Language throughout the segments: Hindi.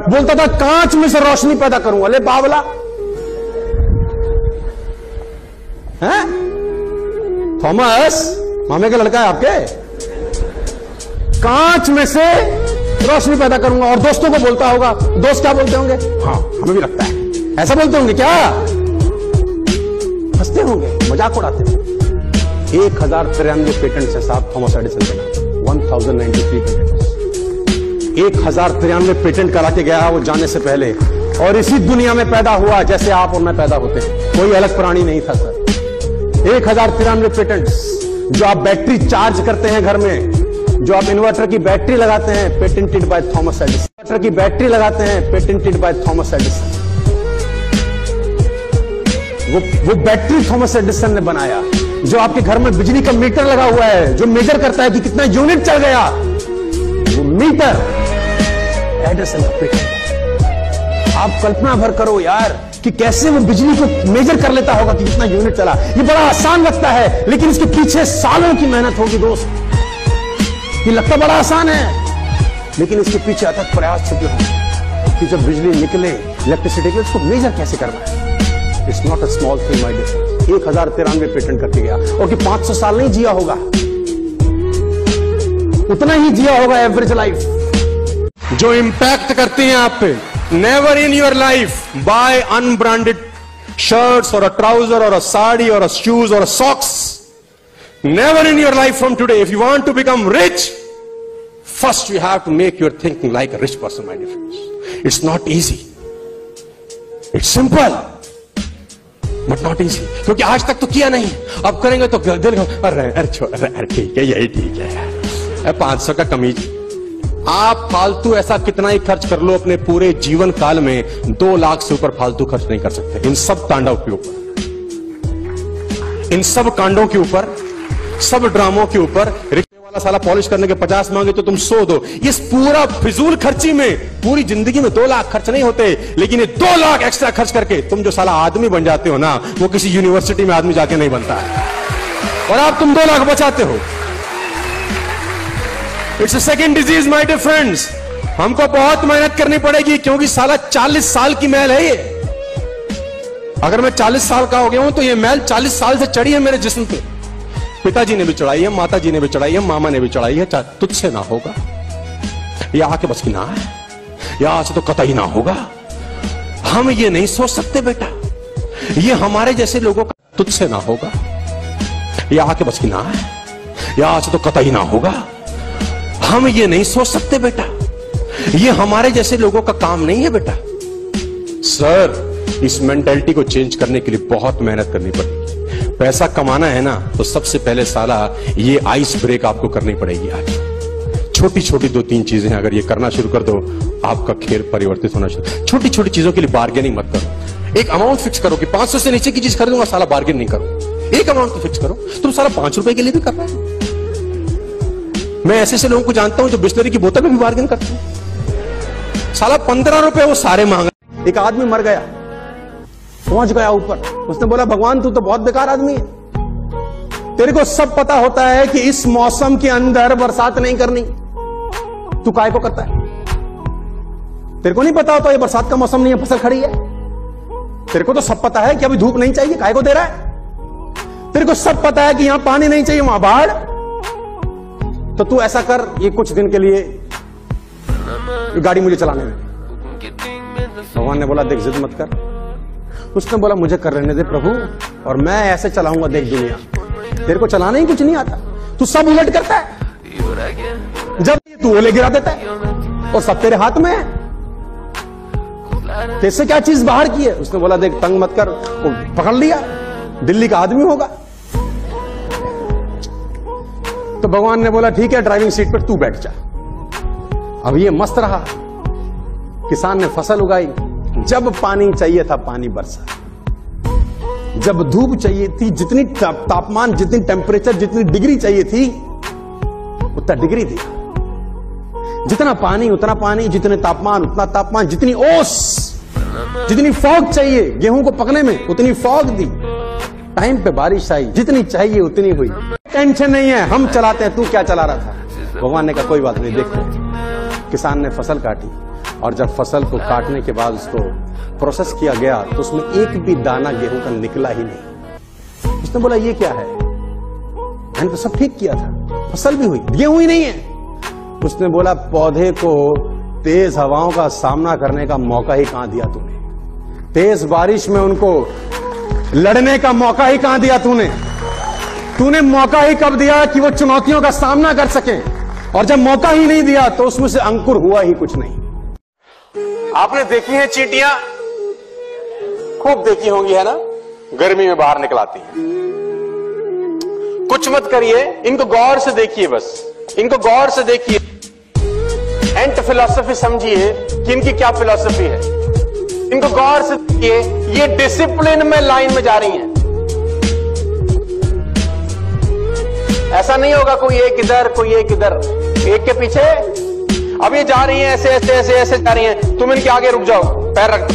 बोलता था कांच में से रोशनी पैदा करूंगा। ले बावला है थॉमस, मामे का लड़का है आपके। कांच में से रोशनी पैदा करूंगा। और दोस्तों को बोलता होगा, दोस्त क्या बोलते होंगे? हाँ हमें भी लगता है। ऐसा बोलते होंगे क्या? हंसते होंगे, मजाक उड़ाते होंगे। 1093 पेटेंट से साथ थॉमस एडिसन के नाम 1093 पेटेंट। 1093 पेटेंट करा के गया वो जाने से पहले, और इसी दुनिया में पैदा हुआ जैसे आप और मैं पैदा होते हैं। कोई अलग प्राणी नहीं था सर। 1093 पेटेंट्स। जो आप बैटरी चार्ज करते हैं घर में, जो आप इन्वर्टर की बैटरी लगाते हैं, patented by Thomas Edison. Inverter की बैटरी लगाते हैं, पेटेंटेड बाय थॉमस एडिसन। वो बैटरी थॉमस एडिसन ने बनाया। जो आपके घर में बिजली का मीटर लगा हुआ है, जो मेजर करता है कि कितना यूनिट चल गया, वो मीटर एडिसन का पेटेंट। आप कल्पना भर करो यार कि कैसे वो बिजली को मेजर कर लेता होगा कि कितना यूनिट चला। ये बड़ा आसान लगता है, लेकिन इसके पीछे सालों की मेहनत होगी दोस्त। ये लगता बड़ा आसान है, लेकिन इसके पीछे अथक प्रयास छुपे होंगे कि जब बिजली निकले, इलेक्ट्रिसिटी के, उसको मेजर कैसे करना है। It's not a small thing my dear. 1093 patent करके गया, और कि 500 साल नहीं जिया होगा, उतना ही जिया होगा एवरेज लाइफ। जो इंपैक्ट करती हैं आप पे। Never in your life buy unbranded shirts और अ ट्राउजर और अ साड़ी और अ शूज और अ socks. Never in your life from today. If you want to become rich, first you have to make your thinking like a rich person, my dear friends. It's not easy. It's simple, but not easy. क्योंकि आज तक तो किया नहीं, अब करेंगे तो दिल अरे ठीक है, यही ठीक है यार। 500 का कमीज। आप फालतू ऐसा कितना ही खर्च कर लो अपने पूरे जीवन काल में, 2 लाख से ऊपर फालतू खर्च नहीं कर सकते। इन सब तांडव के ऊपर, इन सब कांडों के ऊपर, सब ड्रामों के ऊपर। रिक्शे वाला साला पॉलिश करने के 50 मांगे तो तुम 100 दो। इस पूरा फिजूल खर्ची में पूरी जिंदगी में 2 लाख खर्च नहीं होते, लेकिन ये 2 लाख एक्स्ट्रा खर्च करके तुम जो साला आदमी बन जाते हो ना, वो किसी यूनिवर्सिटी में आदमी जाके नहीं बनता है, और आप तुम 2 लाख बचाते हो। It's a second disease my dear friends. हमको बहुत मेहनत करनी पड़ेगी, क्योंकि साला 40 साल की मैल है ये। अगर मैं 40 साल का हो गया हूं तो ये मैल 40 साल से चढ़ी है मेरे जिस्म पे। पिताजी ने भी चढ़ाई है, माता जी ने भी चढ़ाई है, मामा ने भी चढ़ाई है। तुझसे ना होगा, ये आके बस की ना है, या से तो कतई ना होगा। हम ये नहीं सोच सकते बेटा, ये हमारे जैसे लोगों का तुझसे ना होगा, ये आके बस की ना है, या से तो कतई ना होगा। हम ये नहीं सोच सकते बेटा, ये हमारे जैसे लोगों का काम नहीं है बेटा। सर, इस मेंटालिटी को चेंज करने के लिए बहुत मेहनत करनी पड़ेगी। पैसा कमाना है ना, तो सबसे पहले साला ये आइस ब्रेक आपको करनी पड़ेगी। आज छोटी छोटी 2-3 चीजें अगर ये करना शुरू कर दो, आपका खेल परिवर्तित होना शुरू। छोटी छोटी चीजों के लिए बार्गेनिंग मत करो। एक अमाउंट फिक्स करो कि 500 से नीचे की चीज खरीदूंगा, साला बार्गेन नहीं करो। एक अमाउंट तो फिक्स करो। तुम साला 5 रुपए के लिए भी कर रहे हो। मैं ऐसे लोगों को जानता हूं जो बिस्लरी की बोतल में भी बार्गेन करते हैं। साला 15 रुपए वो सारे मांग। एक आदमी मर गया, पहुंच गया ऊपर। उसने बोला, भगवान तू तो बहुत बेकार आदमी है, तेरे को सब पता होता है कि इस मौसम के अंदर बरसात नहीं करनी, तू काय को करता है? तेरे को नहीं पता होता ये बरसात का मौसम नहीं है, फसल खड़ी है? तेरे को तो सब पता है कि अभी धूप नहीं चाहिए, काय को दे रहा है? तेरे को सब पता है कि यहां पानी नहीं चाहिए, वहां बाढ़। तो तू ऐसा कर, ये कुछ दिन के लिए ये गाड़ी मुझे चलाने में। भगवान ने बोला, देख जिद मत कर। उसने बोला, मुझे कर रहने दे प्रभु, और मैं ऐसे चलाऊंगा देख दुनिया। तेरे को चलाना ही कुछ नहीं आता, तू सब उलट करता है। जब तू ओले गिरा देता है और सब तेरे हाथ में है। कैसे क्या चीज बाहर की है? उसने बोला, देख तंग मत कर। वो पकड़ लिया, दिल्ली का आदमी होगा। तो भगवान ने बोला, ठीक है ड्राइविंग सीट पर तू बैठ जा। अब ये मस्त रहा। किसान ने फसल उगाई, जब पानी चाहिए था पानी बरसा, जब धूप चाहिए थी, जितनी तापमान, जितनी टेम्परेचर, जितनी डिग्री चाहिए थी उतना डिग्री दिया। जितना पानी उतना पानी, जितने तापमान उतना तापमान, जितनी ओस, जितनी फॉग चाहिए गेहूं को पकने में उतनी फॉग दी। टाइम पे बारिश आई, जितनी चाहिए उतनी हुई। टेंशन नहीं है, हम चलाते हैं, तू क्या चला रहा था? भगवान ने कहा कोई बात नहीं, देखते। किसान ने फसल काटी, और जब फसल को काटने के बाद उसको प्रोसेस किया गया तो उसमें एक भी दाना गेहूं का निकला ही नहीं। उसने बोला ये क्या है, मैंने तो सब ठीक किया था, फसल भी हुई, गेहूं ही नहीं है। उसने बोला पौधे को तेज हवाओं का सामना करने का मौका ही कहां दिया तूने, तेज बारिश में उनको लड़ने का मौका ही कहां दिया तूने मौका ही कब दिया कि वो चुनौतियों का सामना कर सकें, और जब मौका ही नहीं दिया तो उसमें से अंकुर हुआ ही कुछ नहीं। आपने देखी है चींटियां, खूब देखी होंगी है ना, गर्मी में बाहर निकलाती हैं। कुछ मत करिए, इनको गौर से देखिए, बस इनको गौर से देखिए, एंट फिलॉसफी समझिए कि इनकी क्या फिलॉसफी है। इनको गौर से देखिए, ये डिसिप्लिन में लाइन में जा रही हैं। ऐसा नहीं होगा कोई एक इधर कोई एक इधर, एक के पीछे। अब ये जा रही हैं ऐसे ऐसे ऐसे ऐसे जा रही हैं, तुम इनके आगे रुक जाओ, पैर रख दो,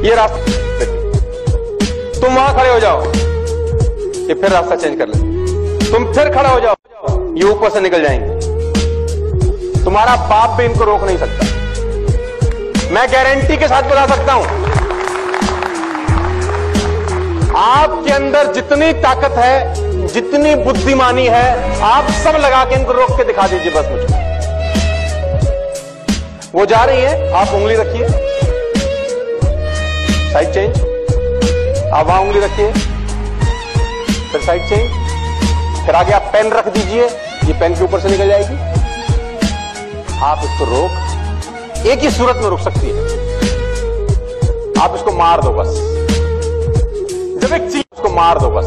ये रास्ता, तुम वहां खड़े हो जाओ, ये फिर रास्ता चेंज कर ले, तुम फिर खड़ा हो जाओ, ये ऊपर से निकल जाएंगे। तुम्हारा बाप भी इनको रोक नहीं सकता, मैं गारंटी के साथ बता सकता हूं। आपके अंदर जितनी ताकत है, जितनी बुद्धिमानी है, आप सब लगा के इनको रोक के दिखा दीजिए बस मुझे। वो जा रही है, आप उंगली रखिए, साइड चेंज, आप वहां उंगली रखिए, फिर साइड चेंज, फिर आगे आप पेन रख दीजिए, ये पेन के ऊपर से निकल जाएगी। आप इसको रोक, एक ही सूरत में रुक सकती है, आप इसको मार दो बस। जब एक चीटी उसको मार दो बस,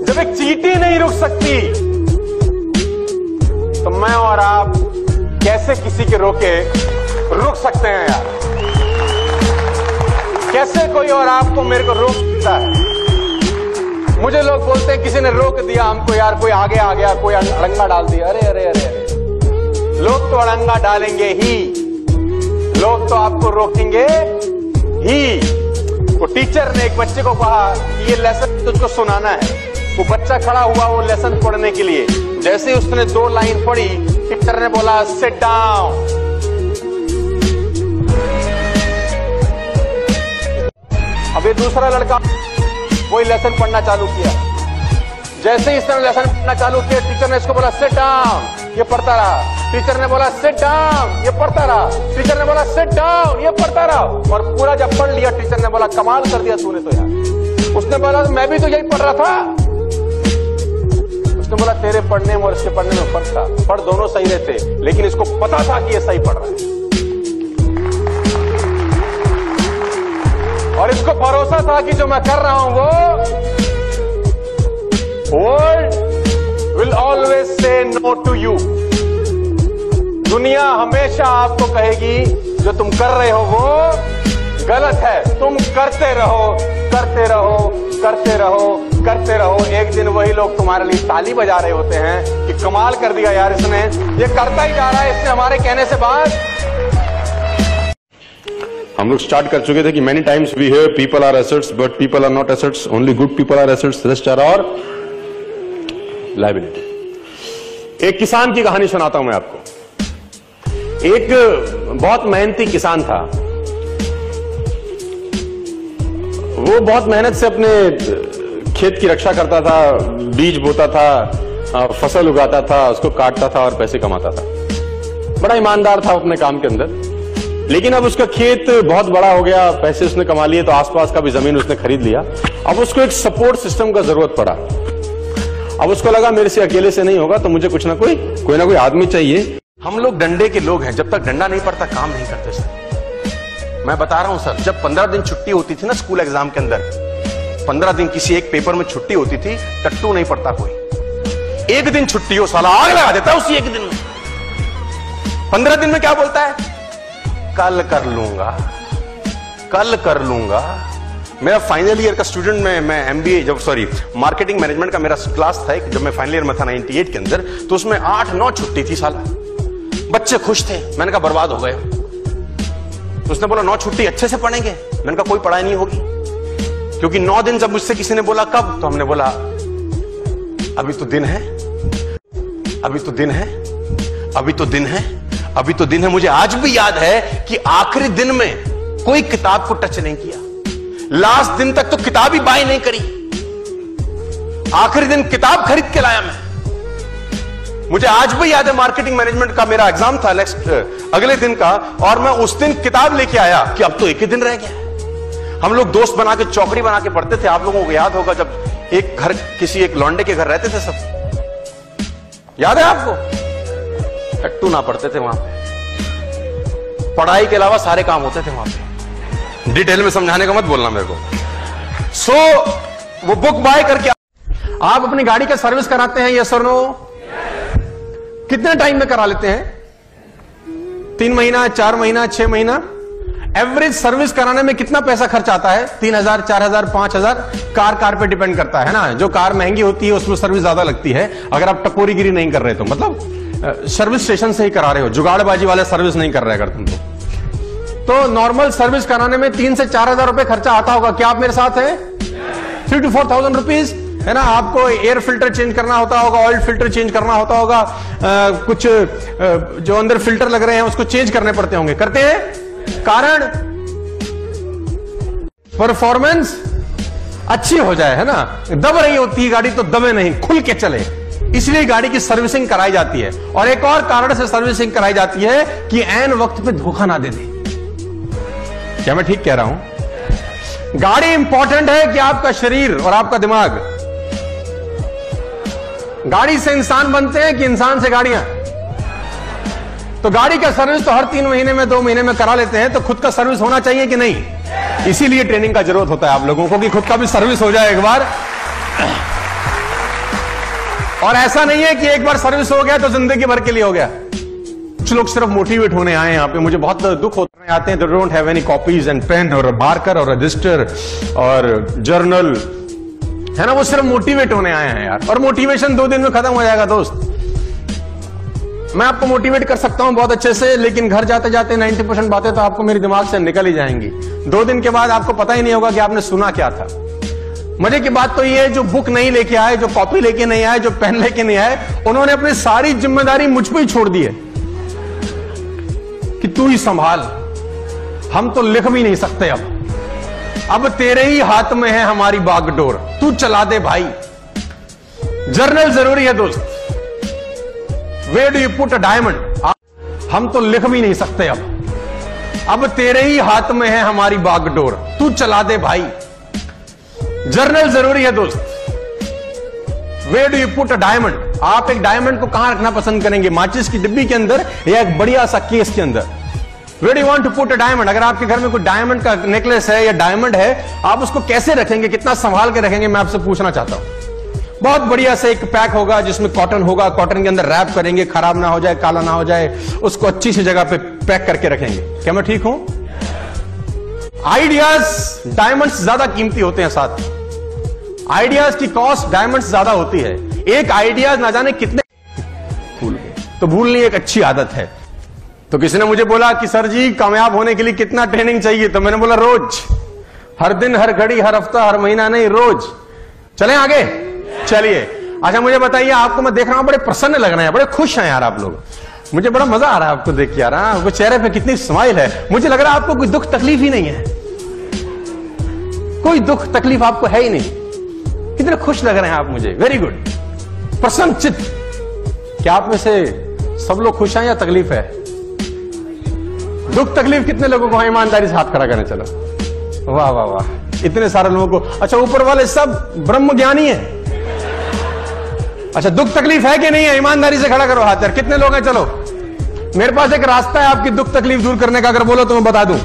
जब एक चीटी नहीं रुक सकती तो मैं और आप कैसे किसी के रोके रुक सकते हैं यार? कैसे कोई और आपको मेरे को रोक सकता है? मुझे लोग बोलते हैं किसी ने रोक दिया हमको यार, कोई आगे आ गया, कोई अड़ंगा डाल दिया। अरे अरे अरे अरे, लोग तो अड़ंगा डालेंगे ही, लोग तो आपको रोकेंगे ही। वो टीचर ने एक बच्चे को कहा कि ये लेसन तुझको सुनाना है। वो बच्चा खड़ा हुआ वो लेसन पढ़ने के लिए, जैसे ही उसने 2 लाइन पढ़ी, टीचर ने बोला सिट डाउन। अब ये दूसरा लड़का वही लेसन पढ़ना चालू किया। जैसे ही इसने लेसन पढ़ना चालू किया, टीचर ने इसको बोला सिट डाउन, ये पढ़ता रहा। टीचर ने बोला सिट डाउन, ये पढ़ता रहा। टीचर ने बोला सिट डाउन, ये पढ़ता रहा। और पूरा जब पढ़ लिया, टीचर ने बोला कमाल कर दिया तूने तो यार। उसने बोला मैं भी तो यही पढ़ रहा था। उसने बोला तेरे पढ़ने में और इसके पढ़ने में फर्क था, पढ़ दोनों सही रहते, लेकिन इसको पता था कि ये सही पढ़ रहा है, और इसको भरोसा था कि जो मैं कर रहा हूं वो world will always say no to you. दुनिया हमेशा आपको कहेगी जो तुम कर रहे हो वो गलत है, तुम करते रहो करते रहो करते रहो करते रहो। एक दिन वही लोग तुम्हारे लिए ताली बजा रहे होते हैं कि कमाल कर दिया यार इसने, ये करता ही जा रहा है, इसने हमारे कहने से बाद। हम लोग स्टार्ट कर चुके थे कि many times we hear people are assets but people are not assets, only good people are assets, rest are और लायबिलिटी। एक किसान की कहानी सुनाता हूं मैं आपको। एक बहुत मेहनती किसान था, वो बहुत मेहनत से अपने खेत की रक्षा करता था, बीज बोता था, फसल उगाता था, उसको काटता था और पैसे कमाता था। बड़ा ईमानदार था अपने काम के अंदर। लेकिन अब उसका खेत बहुत बड़ा हो गया, पैसे उसने कमा लिए तो आसपास का भी जमीन उसने खरीद लिया। अब उसको एक सपोर्ट सिस्टम का जरूरत पड़ा। अब उसको लगा मेरे से अकेले से नहीं होगा, तो मुझे कुछ ना कोई आदमी चाहिए। हम लोग डंडे के लोग हैं, जब तक डंडा नहीं पड़ता काम नहीं करते सर। मैं बता रहा हूं सर, जब 15 दिन छुट्टी होती थी ना स्कूल एग्जाम के अंदर, 15 दिन किसी एक पेपर में छुट्टी होती थी, टट्टू नहीं पड़ता कोई। एक दिन छुट्टी हो साला आग लगा देता है उसी एक दिन में। 15 दिन में क्या बोलता है? कल कर लूंगा, कल कर लूंगा। मेरा फाइनल ईयर का स्टूडेंट मैं एमबीए मार्केटिंग मैनेजमेंट का मेरा क्लास था, जब मैं फाइनल ईयर में था 98 के अंदर, तो उसमें 8-9 छुट्टी थी साला। बच्चे खुश थे, मैंने कहा बर्बाद हो गए। उसने बोला 9 छुट्टी अच्छे से पढ़ेंगे। मैंने कहा कोई पढ़ाई नहीं होगी, क्योंकि 9 दिन जब मुझसे किसी ने बोला कब, तो हमने बोला अभी तो दिन है, अभी तो दिन है, अभी तो दिन है, अभी तो दिन है, मुझे आज भी याद है कि आखिरी दिन में कोई किताब को टच नहीं किया, लास्ट दिन तक तो किताब ही बाय नहीं करी, आखिरी दिन किताब खरीद के लाया मैं। मुझे आज भी याद है मार्केटिंग मैनेजमेंट का मेरा एग्जाम था अगले दिन का, और मैं उस दिन किताब लेके आया कि अब तो एक ही दिन रह गया। हम लोग दोस्त बना के चौकड़ी बना के पढ़ते थे, आप लोगों को याद होगा जब एक घर किसी एक लौंडे के घर रहते थे सब, याद है आपको? टट्टू ना पढ़ते थे वहां पे, पढ़ाई के अलावा सारे काम होते थे वहां पे। डिटेल में समझाने का मत बोलना मेरे को। वो बुक बाय करके आप अपनी गाड़ी का सर्विस कराते हैं, यस और नो? कितने टाइम में करा लेते हैं? 3 महीना, 4 महीना, 6 महीना? एवरेज सर्विस कराने में कितना पैसा खर्च आता है? 3000, 4000, 5000? कार पे डिपेंड करता है ना। जो कार महंगी होती है उसमें सर्विस ज्यादा लगती है, अगर आप टपोरीगिरी नहीं कर रहे तो, मतलब सर्विस स्टेशन से ही करा रहे हो, जुगाड़बाजी वाले सर्विस नहीं कर रहे अगर तुम तो नॉर्मल सर्विस कराने में 3 से 4000 रुपए खर्चा आता होगा। क्या आप मेरे साथ हैं? 3 to 4000 रुपीज है ना। आपको एयर फिल्टर चेंज करना होता होगा, ऑयल फिल्टर चेंज करना होता होगा, कुछ जो अंदर फिल्टर लग रहे हैं उसको चेंज करने पड़ते होंगे, करते हैं? कारण परफॉर्मेंस अच्छी हो जाए, है ना। दब रही होती है गाड़ी तो दबे नहीं, खुल के चले, इसलिए गाड़ी की सर्विसिंग कराई जाती है। और एक और कारण से सर्विसिंग कराई जाती है कि ऐन वक्त पे धोखा ना दे दे। क्या मैं ठीक कह रहा हूं? गाड़ी इंपॉर्टेंट है कि आपका शरीर और आपका दिमाग? गाड़ी से इंसान बनते हैं कि इंसान से गाड़ियां? तो गाड़ी का सर्विस तो हर 3 महीने में, 2 महीने में करा लेते हैं, तो खुद का सर्विस होना चाहिए कि नहीं? इसीलिए ट्रेनिंग का जरूरत होता है आप लोगों को कि खुद का भी सर्विस हो जाए एक बार। और ऐसा नहीं है कि एक बार सर्विस हो गया तो जिंदगी भर के लिए हो गया। कुछ लोग सिर्फ मोटिवेट होने आए यहाँ पे, मुझे बहुत दुख होते आते हैं, they don't have any copies and pen और मार्कर और रजिस्टर और जर्नल, है ना। वो सिर्फ मोटिवेट होने आए हैं यार, और मोटिवेशन 2 दिन में खत्म हो जाएगा दोस्त। मैं आपको मोटिवेट कर सकता हूं बहुत अच्छे से, लेकिन घर जाते जाते 90% बातें तो आपको मेरे दिमाग से निकल ही जाएंगी। 2 दिन के बाद आपको पता ही नहीं होगा कि आपने सुना क्या था। मजे की बात तो ये है, जो बुक नहीं लेके आए, जो कॉपी लेके नहीं आए, जो पेन लेके नहीं आए, उन्होंने अपनी सारी जिम्मेदारी मुझ पर ही छोड़ दी है कि तू ही संभाल, हम तो लिख भी नहीं सकते अब तेरे ही हाथ में है हमारी बागडोर, तू चला दे भाई। जर्नल जरूरी है दोस्त। Where do you put a diamond? हम तो लिख भी नहीं सकते अब तेरे ही हाथ में है हमारी बागडोर, तू चला दे भाई। जर्नल जरूरी है दोस्त। Where do you put a diamond? आप एक डायमंड को कहां रखना पसंद करेंगे? माचिस की डिब्बी के अंदर या एक बढ़िया सा केस के अंदर? Where do you want to put a diamond? अगर आपके घर में कोई डायमंड का नेकलेस है या डायमंड है, आप उसको कैसे रखेंगे, कितना संभाल के रखेंगे, मैं आपसे पूछना चाहता हूं। बहुत बढ़िया से एक पैक होगा जिसमें कॉटन होगा, कॉटन के अंदर रैप करेंगे, खराब ना हो जाए, काला ना हो जाए, उसको अच्छी सी जगह पे पैक करके रखेंगे। क्या मैं ठीक हूं? आइडियाज डायमंड्स ज्यादा कीमती होते हैं साथ। आइडियाज की कॉस्ट डायमंड्स ज्यादा होती है। एक आइडियाज ना जाने कितने भूल गए, तो भूलनी एक अच्छी आदत है। तो किसी ने मुझे बोला कि सर जी कामयाब होने के लिए कितना ट्रेनिंग चाहिए? तो मैंने बोला रोज, हर दिन, हर घड़ी, हर हफ्ता, हर महीना नहीं, रोज। चलें आगे? चलिए। अच्छा मुझे बताइए, आपको मैं देख रहा हूं बड़े प्रसन्न लग रहे हैं, बड़े खुश हैं यार आप लोग। मुझे बड़ा मजा आ रहा है आपको देख के यार। आपको चेहरे पे कितनी स्माइल है, मुझे लग रहा है आपको कोई दुख तकलीफ ही नहीं है, कोई दुख तकलीफ आपको है ही नहीं। कितने खुश लग रहे हैं आप मुझे, वेरी गुड, प्रसन्न चित्त। क्या आप में से सब लोग खुश हैं या तकलीफ है? दुख तकलीफ कितने लोगों को? ईमानदारी से हाथ खड़ा करें, चलो। वाह वाह वाह, इतने सारे लोगों को। अच्छा ऊपर वाले सब ब्रह्म ज्ञानी है? अच्छा दुख तकलीफ है कि नहीं है? ईमानदारी से खड़ा करो हाथ यार। कितने लोग हैं? चलो, मेरे पास एक रास्ता है आपकी दुख तकलीफ दूर करने का, अगर बोलो तो मैं बता दूं।